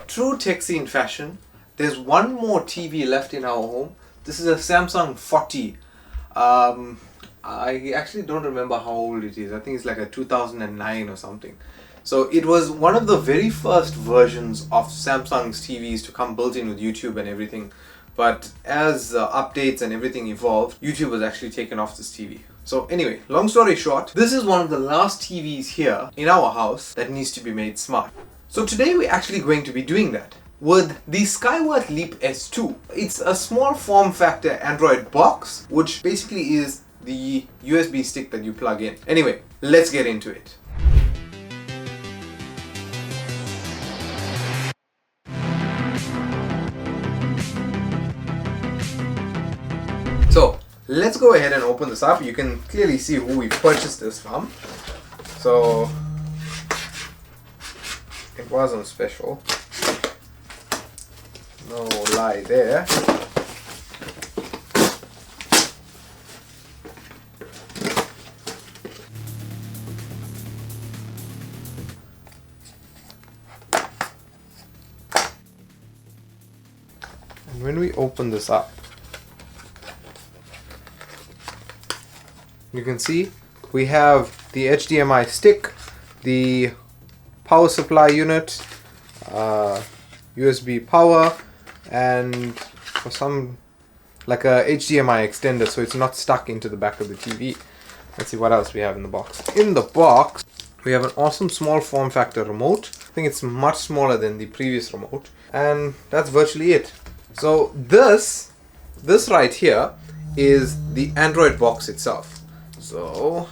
true tech scene fashion, there's one more TV left in our home. This is a Samsung 40. I actually don't remember how old it is. I think it's like a 2009 or something. So it was one of the very first versions of Samsung's TVs to come built in with YouTube and everything. But as updates and everything evolved, YouTube was actually taken off this TV. So anyway, long story short, this is one of the last TVs here in our house that needs to be made smart. So today we're actually going to be doing that with the Skyworth Leap S2. It's a small form factor Android box, which basically is the USB stick that you plug in. Anyway, let's get into it. So let's go ahead and open this up. You can clearly see who we purchased this from. So it wasn't special. No lie there. And when we open this up, you can see we have the HDMI stick, the power supply unit, USB power, and for some like a HDMI extender so it's not stuck into the back of the TV. Let's see what else we have in the box. In the box we have an awesome small form factor remote. I think it's much smaller than the previous remote, and that's virtually it. So this right here is the Android box itself. So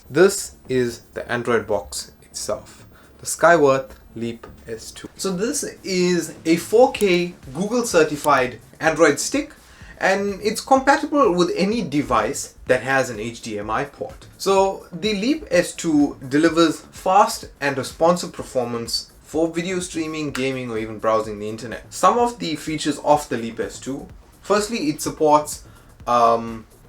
this is the Android box itself, the Skyworth Leap S2. So this is a 4K Google certified Android stick, and it's compatible with any device that has an HDMI port. So the Leap S2 delivers fast and responsive performance for video streaming, gaming, or even browsing the internet. Some of the features of the Leap S2: firstly, it supports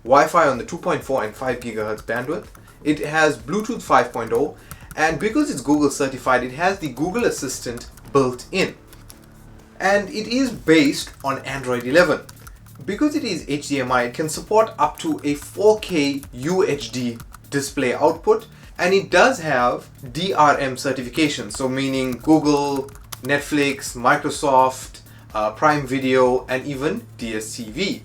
Wi-Fi on the 2.4 and 5 GHz bandwidth. It has Bluetooth 5.0, and because it's Google certified, it has the Google Assistant built in. And it is based on Android 11. Because it is HDMI, it can support up to a 4K UHD display output, and it does have DRM certification, so meaning Google, Netflix, Microsoft, Prime Video, and even DSTV.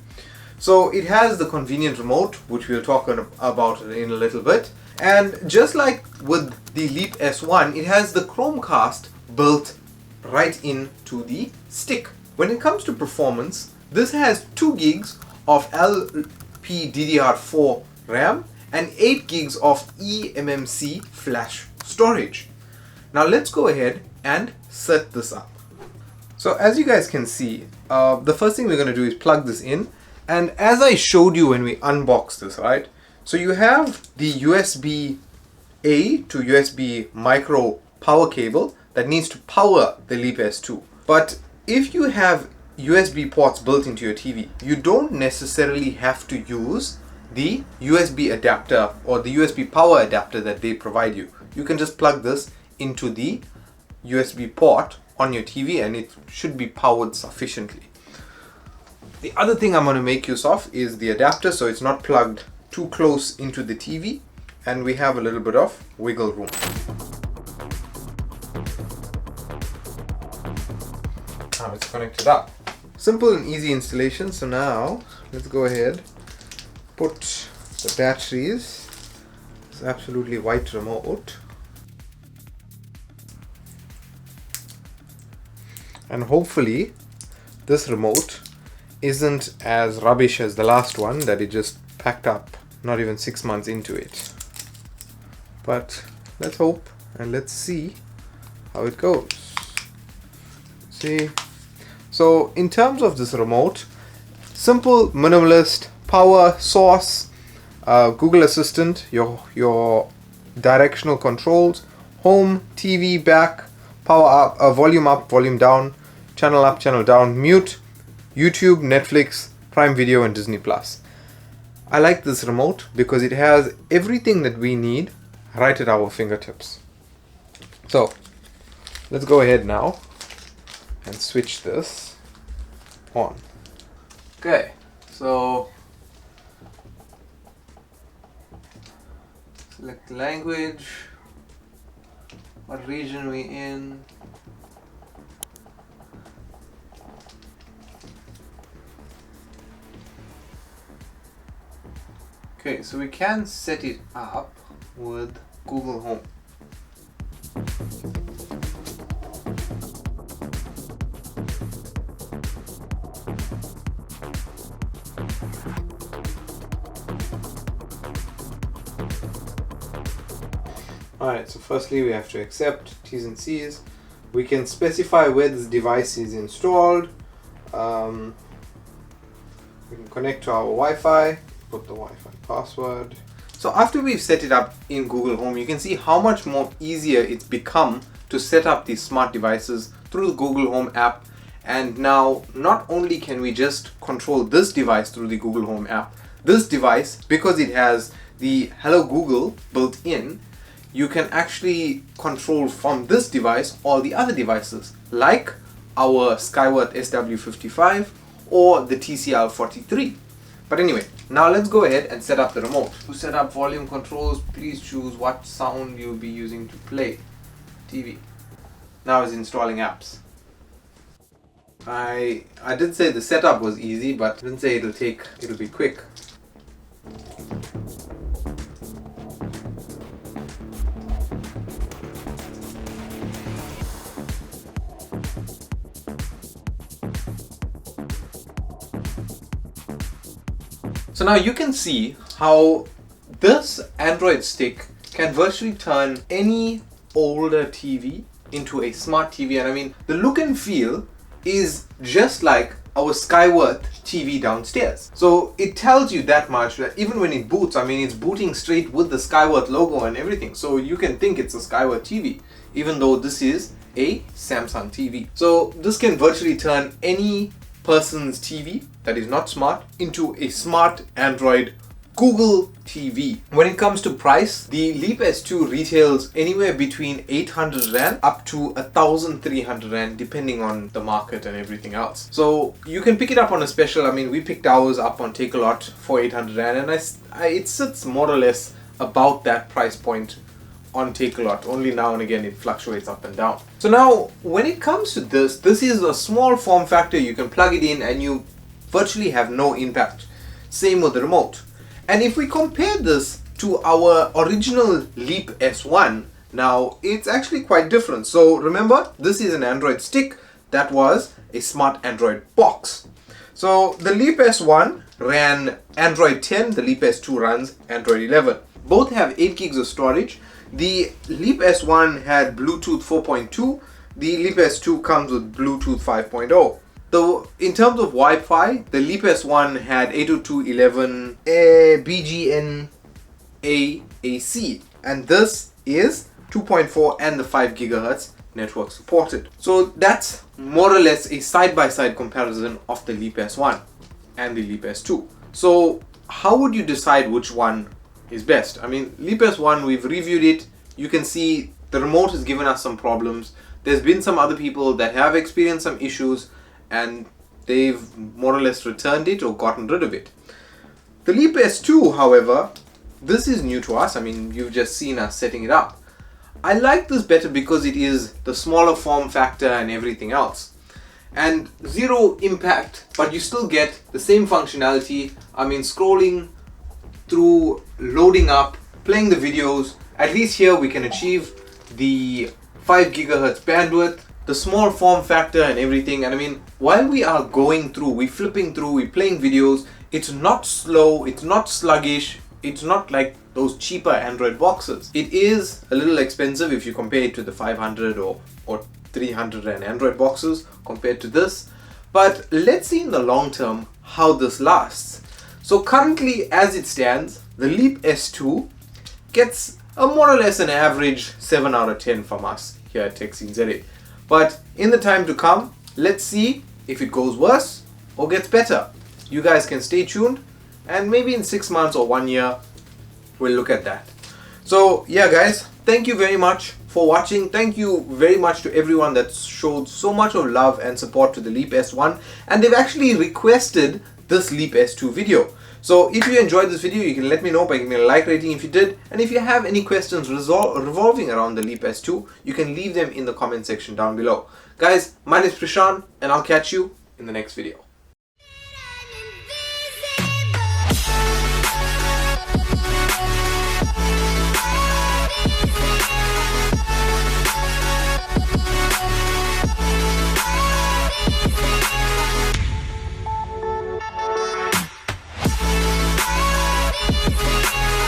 So it has the convenient remote, which we'll talk about in a little bit. And just like with the Leap S1, it has the Chromecast built right into the stick. When it comes to performance, this has 2 gigs of LPDDR4 RAM and 8 gigs of eMMC flash storage. Now let's go ahead and set this up. So as you guys can see, the first thing we're going to do is plug this in. And as I showed you when we unboxed this, right? So you have the USB-A to USB micro power cable that needs to power the Leap S2. But if you have USB ports built into your TV, you don't necessarily have to use the USB adapter or the USB power adapter that they provide you. You can just plug this into the USB port on your TV and it should be powered sufficiently. The other thing I'm going to make use of is the adapter, so it's not plugged too close into the TV and we have a little bit of wiggle room. Now it's connected up. Simple and easy installation. So now let's go ahead, put the batteries. It's absolutely white remote. And hopefully this remote isn't as rubbish as the last one that it just packed up not even 6 months into it. But let's hope and let's see how it goes. See, so in terms of this remote, simple, minimalist, power source, Google Assistant, your directional controls, home, TV, back, power up, volume up, volume down, channel up, channel down, mute, YouTube, Netflix, Prime Video, and Disney Plus. I like this remote because it has everything that we need right at our fingertips. So let's go ahead now and switch this on. Okay, so select language, what region we in. Okay, so we can set it up with Google Home. Alright, so firstly we have to accept T's and C's. We can specify where this device is installed. We can connect to our Wi-Fi, put the Wi-Fi password. So after we've set it up in Google Home, you can see how much more easier it's become to set up these smart devices through the Google Home app. And now not only can we just control this device through the Google Home app, this device, because it has the Hello Google built in, you can actually control from this device all the other devices, like our Skyworth SW55 or the TCL43. But anyway, now let's go ahead and set up the remote. To set up volume controls, please choose what sound you'll be using to play TV. Now it's installing apps. I did say the setup was easy, but I didn't say it'll be quick. So now you can see how this Android stick can virtually turn any older TV into a smart TV. And I mean, the look and feel is just like our Skyworth TV downstairs. So it tells you that much that even when it boots, I mean, it's booting straight with the Skyworth logo and everything. So you can think it's a Skyworth TV, even though this is a Samsung TV. So this can virtually turn any person's TV that is not smart into a smart Android Google TV. When it comes to price, the Leap S2 retails anywhere between 800 Rand up to 1,300 Rand depending on the market and everything else. So you can pick it up on a special. I mean, we picked ours up on Takealot for 800 Rand and it sits more or less about that price point on Takealot. Only now and again it fluctuates up and down. So now when it comes to this is a small form factor. You can plug it in and you virtually have no impact. Same with the remote. And if we compare this to our original Leap S1, now it's actually quite different. So remember, this is an Android stick that was a smart Android box. So the Leap S1 ran Android 10, the Leap S2 runs Android 11. Both have 8 gigs of storage. The Leap S1 had Bluetooth 4.2, the Leap S2 comes with Bluetooth 5.0. So in terms of Wi-Fi, the Leap S1 had 802.11 BGN AC, and this is 2.4 and the 5 gigahertz network supported. So that's more or less a side-by-side comparison of the Leap S1 and the Leap S2. So how would you decide which one is best? I mean, Leap S1, we've reviewed it. You can see the remote has given us some problems. There's been some other people that have experienced some issues and they've more or less returned it or gotten rid of it. The Leap S2, however, this is new to us. I mean, you've just seen us setting it up. I like this better because it is the smaller form factor and everything else. And zero impact, but you still get the same functionality. I mean, scrolling through, loading up, playing the videos. At least here we can achieve the 5 gigahertz bandwidth, the small form factor and everything. And I mean, while we are going through, we're flipping through, we're playing videos, it's not slow, it's not sluggish, it's not like those cheaper Android boxes. It is a little expensive if you compare it to the 500 or 300 Rand Android boxes compared to this. But let's see in the long term how this lasts. So currently, as it stands, the Leap S2 gets a more or less an average 7 out of 10 from us here at techsceneza. But in the time to come, let's see if it goes worse or gets better. You guys can stay tuned and maybe in 6 months or 1 year, we'll look at that. So yeah guys, thank you very much for watching. Thank you very much to everyone that's showed so much of love and support to the Leap S1, and they've actually requested this Leap S2 video. So if you enjoyed this video, you can let me know by giving me a like rating if you did, and if you have any questions revolving around the Leap S2, you can leave them in the comment section down below. Guys, my name is Prishan, and I'll catch you in the next video.